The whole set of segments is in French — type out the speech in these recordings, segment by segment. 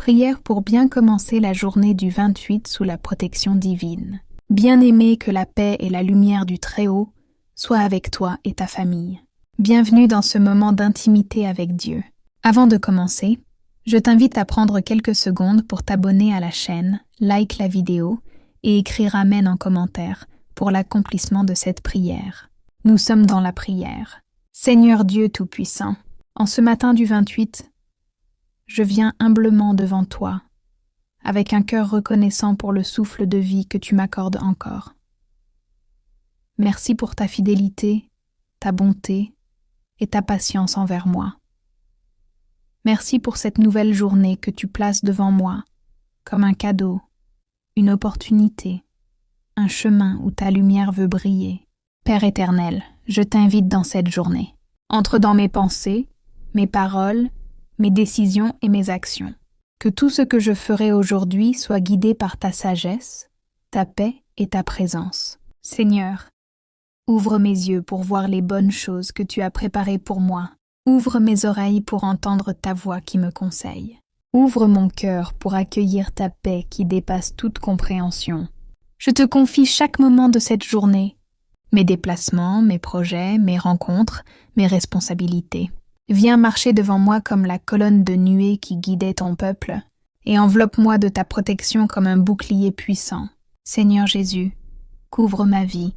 Prière pour bien commencer la journée du 28 sous la protection divine. Bien-aimé, que la paix et la lumière du Très-Haut soient avec toi et ta famille. Bienvenue dans ce moment d'intimité avec Dieu. Avant de commencer, je t'invite à prendre quelques secondes pour t'abonner à la chaîne, like la vidéo et écrire Amen en commentaire pour l'accomplissement de cette prière. Nous sommes dans la prière. Seigneur Dieu Tout-Puissant, en ce matin du 28, je viens humblement devant toi, avec un cœur reconnaissant pour le souffle de vie que tu m'accordes encore. Merci pour ta fidélité, ta bonté et ta patience envers moi. Merci pour cette nouvelle journée que tu places devant moi, comme un cadeau, une opportunité, un chemin où ta lumière veut briller. Père éternel, je t'invite dans cette journée. Entre dans mes pensées, mes paroles, mes décisions et mes actions. Que tout ce que je ferai aujourd'hui soit guidé par ta sagesse, ta paix et ta présence. Seigneur, ouvre mes yeux pour voir les bonnes choses que tu as préparées pour moi. Ouvre mes oreilles pour entendre ta voix qui me conseille. Ouvre mon cœur pour accueillir ta paix qui dépasse toute compréhension. Je te confie chaque moment de cette journée, mes déplacements, mes projets, mes rencontres, mes responsabilités. Viens marcher devant moi comme la colonne de nuée qui guidait ton peuple, et enveloppe-moi de ta protection comme un bouclier puissant. Seigneur Jésus, couvre ma vie,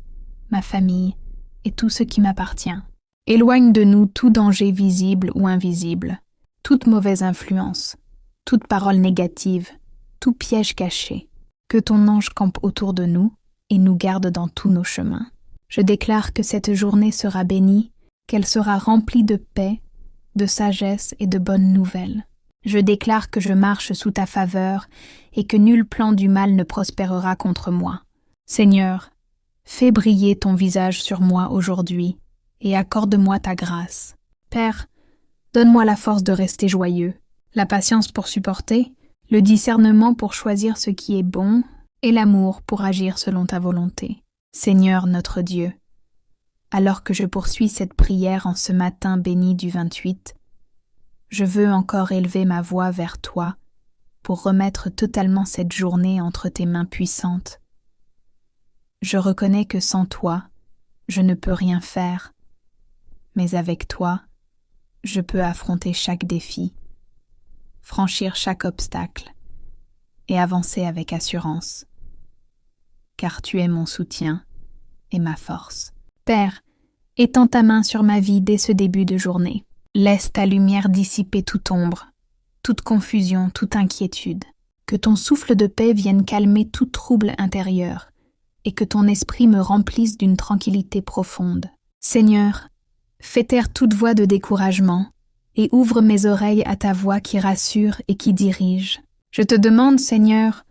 ma famille et tout ce qui m'appartient. Éloigne de nous tout danger visible ou invisible, toute mauvaise influence, toute parole négative, tout piège caché. Que ton ange campe autour de nous et nous garde dans tous nos chemins. Je déclare que cette journée sera bénie, qu'elle sera remplie de paix, de sagesse et de bonnes nouvelles. Je déclare que je marche sous ta faveur et que nul plan du mal ne prospérera contre moi. Seigneur, fais briller ton visage sur moi aujourd'hui et accorde-moi ta grâce. Père, donne-moi la force de rester joyeux, la patience pour supporter, le discernement pour choisir ce qui est bon et l'amour pour agir selon ta volonté. Seigneur notre Dieu, alors que je poursuis cette prière en ce matin béni du 28, je veux encore élever ma voix vers toi pour remettre totalement cette journée entre tes mains puissantes. Je reconnais que sans toi, je ne peux rien faire, mais avec toi, je peux affronter chaque défi, franchir chaque obstacle et avancer avec assurance, car tu es mon soutien et ma force. Père, étends ta main sur ma vie dès ce début de journée. Laisse ta lumière dissiper toute ombre, toute confusion, toute inquiétude. Que ton souffle de paix vienne calmer tout trouble intérieur et que ton esprit me remplisse d'une tranquillité profonde. Seigneur, fais taire toute voix de découragement et ouvre mes oreilles à ta voix qui rassure et qui dirige. Je te demande, Seigneur,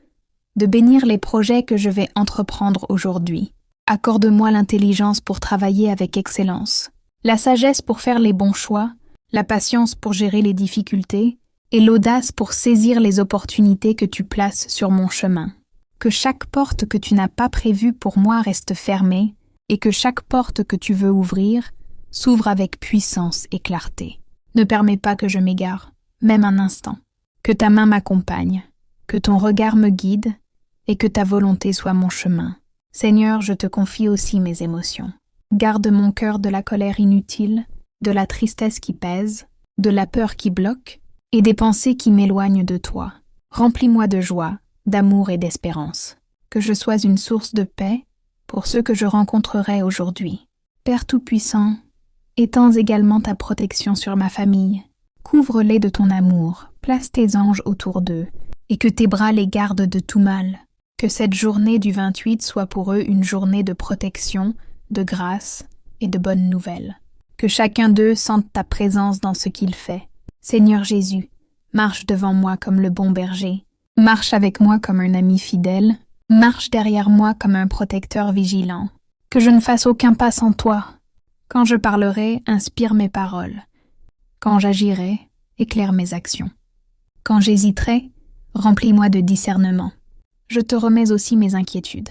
de bénir les projets que je vais entreprendre aujourd'hui. Accorde-moi l'intelligence pour travailler avec excellence, la sagesse pour faire les bons choix, la patience pour gérer les difficultés et l'audace pour saisir les opportunités que tu places sur mon chemin. Que chaque porte que tu n'as pas prévue pour moi reste fermée et que chaque porte que tu veux ouvrir s'ouvre avec puissance et clarté. Ne permets pas que je m'égare, même un instant. Que ta main m'accompagne, que ton regard me guide et que ta volonté soit mon chemin. Seigneur, je te confie aussi mes émotions. Garde mon cœur de la colère inutile, de la tristesse qui pèse, de la peur qui bloque et des pensées qui m'éloignent de toi. Remplis-moi de joie, d'amour et d'espérance. Que je sois une source de paix pour ceux que je rencontrerai aujourd'hui. Père Tout-Puissant, étends également ta protection sur ma famille. Couvre-les de ton amour, place tes anges autour d'eux et que tes bras les gardent de tout mal. Que cette journée du 28 soit pour eux une journée de protection, de grâce et de bonnes nouvelles. Que chacun d'eux sente ta présence dans ce qu'il fait. Seigneur Jésus, marche devant moi comme le bon berger. Marche avec moi comme un ami fidèle. Marche derrière moi comme un protecteur vigilant. Que je ne fasse aucun pas sans toi. Quand je parlerai, inspire mes paroles. Quand j'agirai, éclaire mes actions. Quand j'hésiterai, remplis-moi de discernement. Je te remets aussi mes inquiétudes,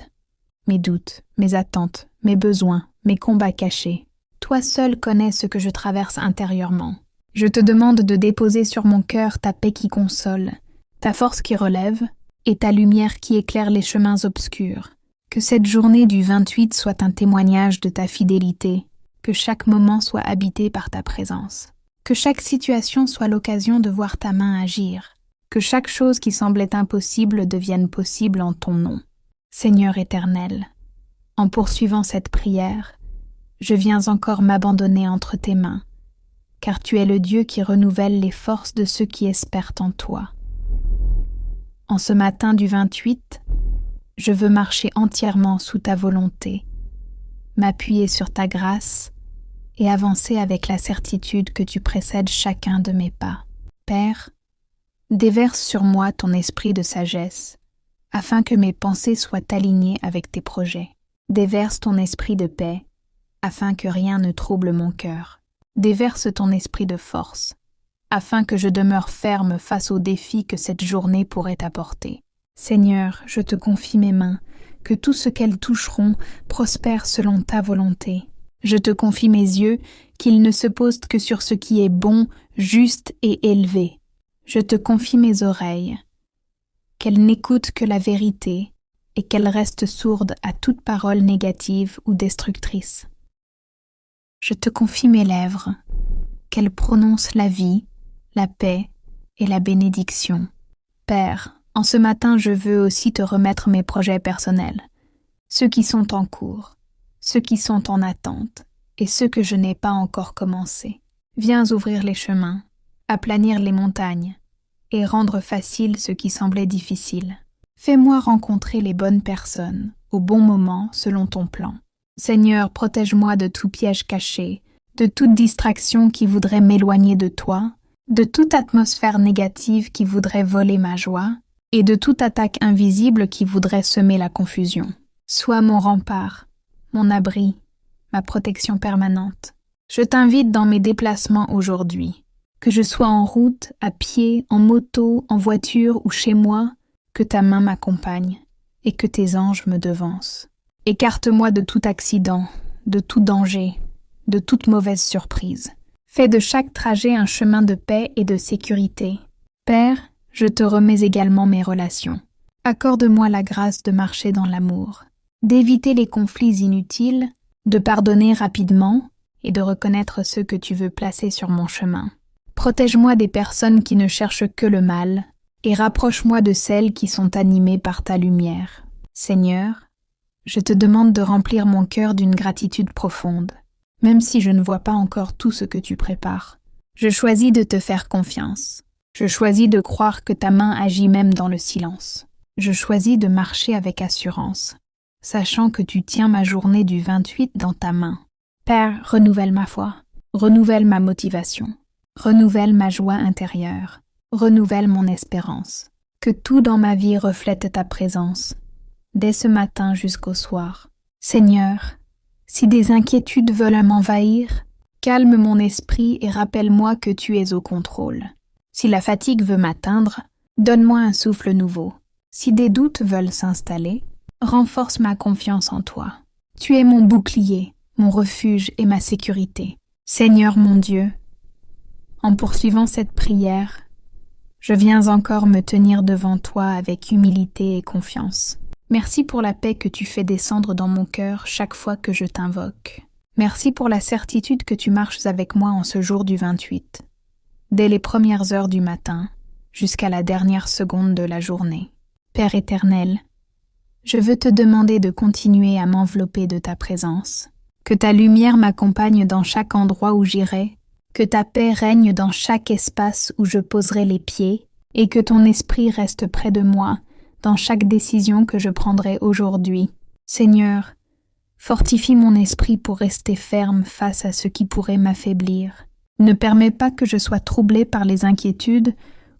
mes doutes, mes attentes, mes besoins, mes combats cachés. Toi seul connais ce que je traverse intérieurement. Je te demande de déposer sur mon cœur ta paix qui console, ta force qui relève et ta lumière qui éclaire les chemins obscurs. Que cette journée du 28 soit un témoignage de ta fidélité, que chaque moment soit habité par ta présence. Que chaque situation soit l'occasion de voir ta main agir, que chaque chose qui semblait impossible devienne possible en ton nom. Seigneur éternel, en poursuivant cette prière, je viens encore m'abandonner entre tes mains, car tu es le Dieu qui renouvelle les forces de ceux qui espèrent en toi. En ce matin du 28, je veux marcher entièrement sous ta volonté, m'appuyer sur ta grâce et avancer avec la certitude que tu précèdes chacun de mes pas. Père, déverse sur moi ton esprit de sagesse, afin que mes pensées soient alignées avec tes projets. Déverse ton esprit de paix, afin que rien ne trouble mon cœur. Déverse ton esprit de force, afin que je demeure ferme face aux défis que cette journée pourrait apporter. Seigneur, je te confie mes mains, que tout ce qu'elles toucheront prospère selon ta volonté. Je te confie mes yeux, qu'ils ne se posent que sur ce qui est bon, juste et élevé. Je te confie mes oreilles, qu'elles n'écoutent que la vérité et qu'elles restent sourdes à toute parole négative ou destructrice. Je te confie mes lèvres, qu'elles prononcent la vie, la paix et la bénédiction. Père, en ce matin, je veux aussi te remettre mes projets personnels, ceux qui sont en cours, ceux qui sont en attente et ceux que je n'ai pas encore commencé. Viens ouvrir les chemins, aplanir les montagnes et rendre facile ce qui semblait difficile. Fais-moi rencontrer les bonnes personnes au bon moment selon ton plan. Seigneur, protège-moi de tout piège caché, de toute distraction qui voudrait m'éloigner de toi, de toute atmosphère négative qui voudrait voler ma joie, et de toute attaque invisible qui voudrait semer la confusion. Sois mon rempart, mon abri, ma protection permanente. Je t'invite dans mes déplacements aujourd'hui. Que je sois en route, à pied, en moto, en voiture ou chez moi, que ta main m'accompagne et que tes anges me devancent. Écarte-moi de tout accident, de tout danger, de toute mauvaise surprise. Fais de chaque trajet un chemin de paix et de sécurité. Père, je te remets également mes relations. Accorde-moi la grâce de marcher dans l'amour, d'éviter les conflits inutiles, de pardonner rapidement et de reconnaître ceux que tu veux placer sur mon chemin. Protège-moi des personnes qui ne cherchent que le mal et rapproche-moi de celles qui sont animées par ta lumière. Seigneur, je te demande de remplir mon cœur d'une gratitude profonde, même si je ne vois pas encore tout ce que tu prépares. Je choisis de te faire confiance. Je choisis de croire que ta main agit même dans le silence. Je choisis de marcher avec assurance, sachant que tu tiens ma journée du 28 dans ta main. Père, renouvelle ma foi, renouvelle ma motivation, renouvelle ma joie intérieure, renouvelle mon espérance. Que tout dans ma vie reflète ta présence, dès ce matin jusqu'au soir. Seigneur, si des inquiétudes veulent m'envahir, calme mon esprit et rappelle-moi que tu es au contrôle. Si la fatigue veut m'atteindre, donne-moi un souffle nouveau. Si des doutes veulent s'installer, renforce ma confiance en toi. Tu es mon bouclier, mon refuge et ma sécurité. Seigneur mon Dieu, en poursuivant cette prière, je viens encore me tenir devant toi avec humilité et confiance. Merci pour la paix que tu fais descendre dans mon cœur chaque fois que je t'invoque. Merci pour la certitude que tu marches avec moi en ce jour du 28. Dès les premières heures du matin, jusqu'à la dernière seconde de la journée. Père éternel, je veux te demander de continuer à m'envelopper de ta présence, que ta lumière m'accompagne dans chaque endroit où j'irai, que ta paix règne dans chaque espace où je poserai les pieds, et que ton esprit reste près de moi dans chaque décision que je prendrai aujourd'hui. Seigneur, fortifie mon esprit pour rester ferme face à ce qui pourrait m'affaiblir. Ne permets pas que je sois troublé par les inquiétudes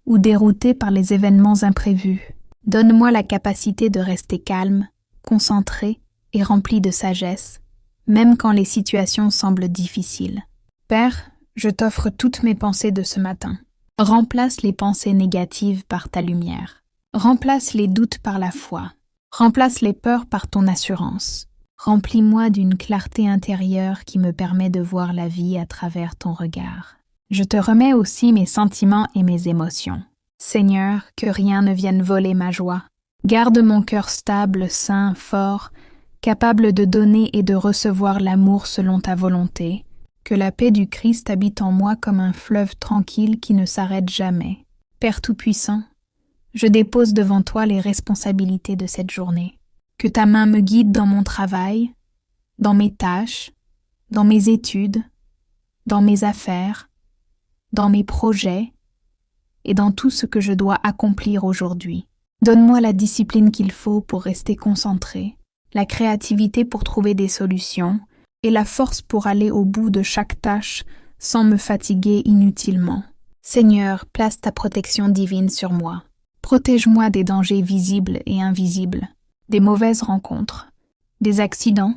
ou dérouté par les événements imprévus. Donne-moi la capacité de rester calme, concentré et rempli de sagesse, même quand les situations semblent difficiles. Père, je t'offre toutes mes pensées de ce matin. Remplace les pensées négatives par ta lumière. Remplace les doutes par la foi. Remplace les peurs par ton assurance. Remplis-moi d'une clarté intérieure qui me permet de voir la vie à travers ton regard. Je te remets aussi mes sentiments et mes émotions. Seigneur, que rien ne vienne voler ma joie. Garde mon cœur stable, sain, fort, capable de donner et de recevoir l'amour selon ta volonté. Que la paix du Christ habite en moi comme un fleuve tranquille qui ne s'arrête jamais. Père Tout-Puissant, je dépose devant toi les responsabilités de cette journée. Que ta main me guide dans mon travail, dans mes tâches, dans mes études, dans mes affaires, dans mes projets et dans tout ce que je dois accomplir aujourd'hui. Donne-moi la discipline qu'il faut pour rester concentré, la créativité pour trouver des solutions et la force pour aller au bout de chaque tâche sans me fatiguer inutilement. Seigneur, place ta protection divine sur moi. Protège-moi des dangers visibles et invisibles, des mauvaises rencontres, des accidents,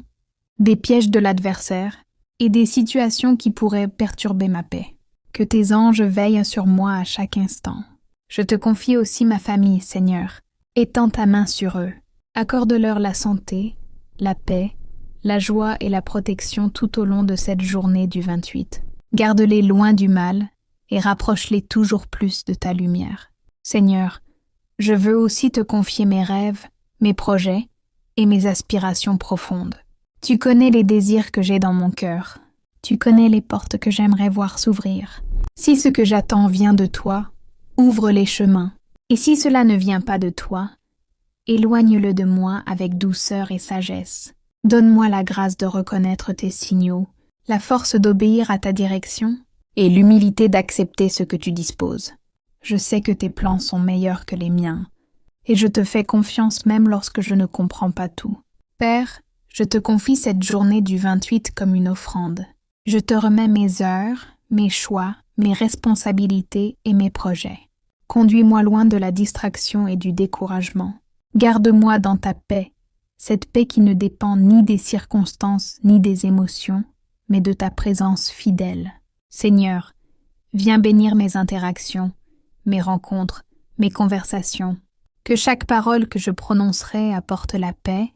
des pièges de l'adversaire et des situations qui pourraient perturber ma paix. Que tes anges veillent sur moi à chaque instant. Je te confie aussi ma famille, Seigneur. Étends ta main sur eux. Accorde-leur la santé, la paix, la joie et la protection tout au long de cette journée du 28. Garde-les loin du mal et rapproche-les toujours plus de ta lumière. Seigneur, je veux aussi te confier mes rêves, mes projets et mes aspirations profondes. Tu connais les désirs que j'ai dans mon cœur. Tu connais les portes que j'aimerais voir s'ouvrir. Si ce que j'attends vient de toi, ouvre les chemins. Et si cela ne vient pas de toi, éloigne-le de moi avec douceur et sagesse. Donne-moi la grâce de reconnaître tes signaux, la force d'obéir à ta direction et l'humilité d'accepter ce que tu disposes. Je sais que tes plans sont meilleurs que les miens, et je te fais confiance même lorsque je ne comprends pas tout. Père, je te confie cette journée du 28 comme une offrande. Je te remets mes heures, mes choix, mes responsabilités et mes projets. Conduis-moi loin de la distraction et du découragement. Garde-moi dans ta paix, cette paix qui ne dépend ni des circonstances ni des émotions, mais de ta présence fidèle. Seigneur, viens bénir mes interactions, mes rencontres, mes conversations. Que chaque parole que je prononcerai apporte la paix,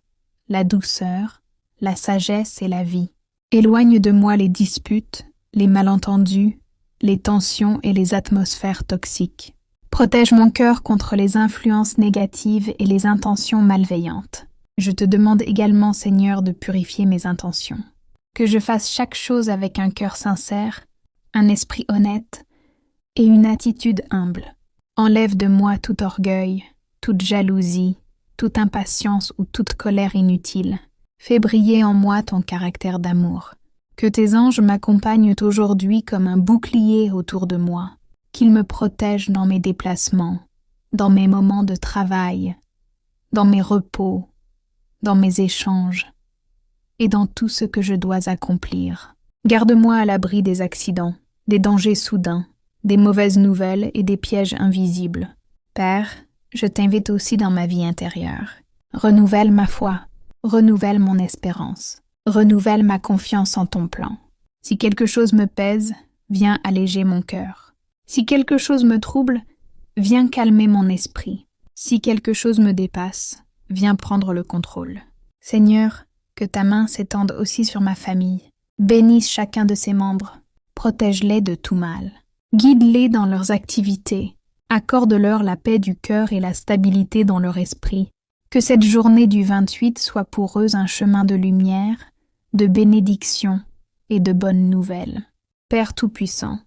la douceur, la sagesse et la vie. Éloigne de moi les disputes, les malentendus, les tensions et les atmosphères toxiques. Protège mon cœur contre les influences négatives et les intentions malveillantes. Je te demande également, Seigneur, de purifier mes intentions. Que je fasse chaque chose avec un cœur sincère, un esprit honnête et une attitude humble. Enlève de moi tout orgueil, toute jalousie, toute impatience ou toute colère inutile. Fais briller en moi ton caractère d'amour. Que tes anges m'accompagnent aujourd'hui comme un bouclier autour de moi, qu'ils me protègent dans mes déplacements, dans mes moments de travail, dans mes repos, dans mes échanges et dans tout ce que je dois accomplir. Garde-moi à l'abri des accidents, des dangers soudains, des mauvaises nouvelles et des pièges invisibles. Père, je t'invite aussi dans ma vie intérieure. Renouvelle ma foi, renouvelle mon espérance, renouvelle ma confiance en ton plan. Si quelque chose me pèse, viens alléger mon cœur. Si quelque chose me trouble, viens calmer mon esprit. Si quelque chose me dépasse, viens prendre le contrôle. Seigneur, que ta main s'étende aussi sur ma famille. Bénisse chacun de ses membres. Protège-les de tout mal. Guide-les dans leurs activités. Accorde-leur la paix du cœur et la stabilité dans leur esprit. Que cette journée du 28 soit pour eux un chemin de lumière, de bénédiction et de bonnes nouvelles. Père Tout-Puissant,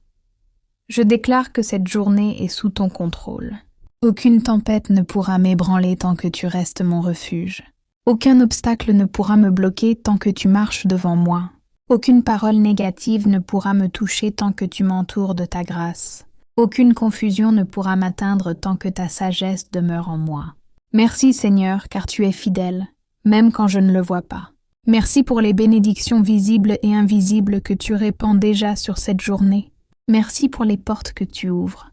je déclare que cette journée est sous ton contrôle. Aucune tempête ne pourra m'ébranler tant que tu restes mon refuge. Aucun obstacle ne pourra me bloquer tant que tu marches devant moi. Aucune parole négative ne pourra me toucher tant que tu m'entoures de ta grâce. Aucune confusion ne pourra m'atteindre tant que ta sagesse demeure en moi. Merci Seigneur, car tu es fidèle, même quand je ne le vois pas. Merci pour les bénédictions visibles et invisibles que tu répands déjà sur cette journée. Merci pour les portes que tu ouvres,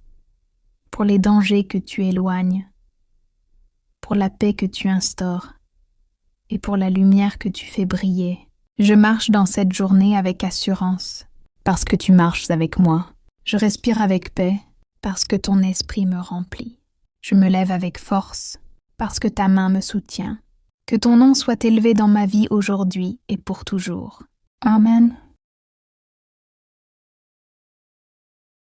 pour les dangers que tu éloignes, pour la paix que tu instaures et pour la lumière que tu fais briller. Je marche dans cette journée avec assurance, parce que tu marches avec moi. Je respire avec paix, parce que ton esprit me remplit. Je me lève avec force, parce que ta main me soutient. Que ton nom soit élevé dans ma vie aujourd'hui et pour toujours. Amen.